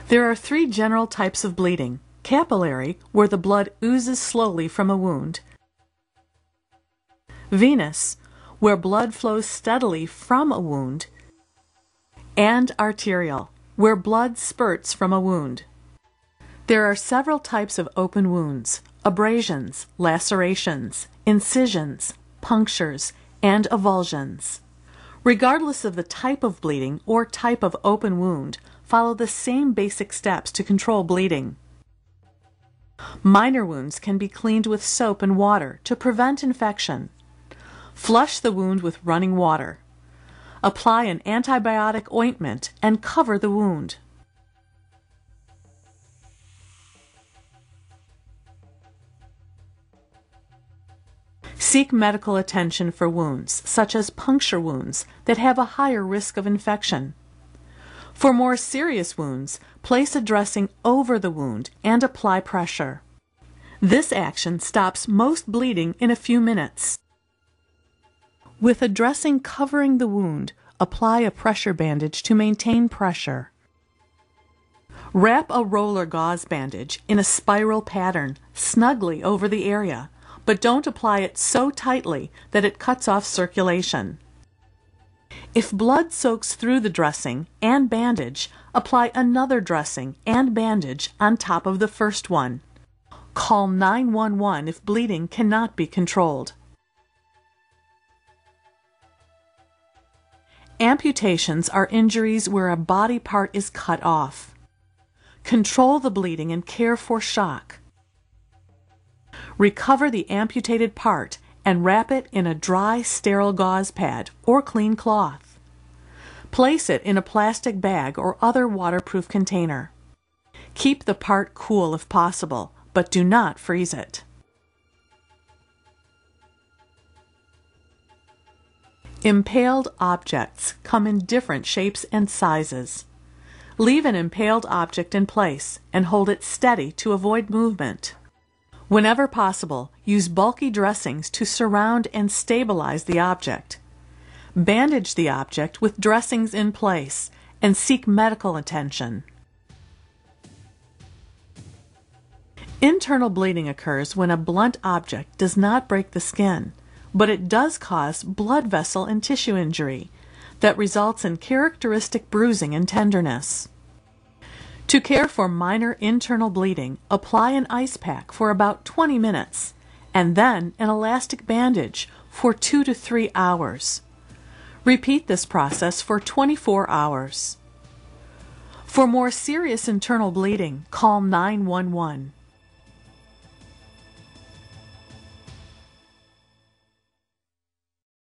There are three general types of bleeding: capillary, where the blood oozes slowly from a wound; venous, where blood flows steadily from a wound; and arterial, where blood spurts from a wound. There are several types of open wounds: abrasions, lacerations, incisions, punctures, and avulsions. Regardless of the type of bleeding or type of open wound, follow the same basic steps to control bleeding. Minor wounds can be cleaned with soap and water to prevent infection. Flush the wound with running water. Apply an antibiotic ointment and cover the wound. Seek medical attention for wounds, such as puncture wounds, that have a higher risk of infection. For more serious wounds, place a dressing over the wound and apply pressure. This action stops most bleeding in a few minutes. With a dressing covering the wound, apply a pressure bandage to maintain pressure. Wrap a roller gauze bandage in a spiral pattern snugly over the area, but don't apply it so tightly that it cuts off circulation. If blood soaks through the dressing and bandage, apply another dressing and bandage on top of the first one. Call 911 if bleeding cannot be controlled. Amputations are injuries where a body part is cut off. Control the bleeding and care for shock. Recover the amputated part and wrap it in a dry, sterile gauze pad or clean cloth. Place it in a plastic bag or other waterproof container. Keep the part cool if possible, but do not freeze it. Impaled objects come in different shapes and sizes. Leave an impaled object in place and hold it steady to avoid movement. Whenever possible, use bulky dressings to surround and stabilize the object. Bandage the object with dressings in place and seek medical attention. Internal bleeding occurs when a blunt object does not break the skin, but it does cause blood vessel and tissue injury that results in characteristic bruising and tenderness. To care for minor internal bleeding, apply an ice pack for about 20 minutes and then an elastic bandage for 2 to 3 hours. Repeat this process for 24 hours. For more serious internal bleeding, call 911.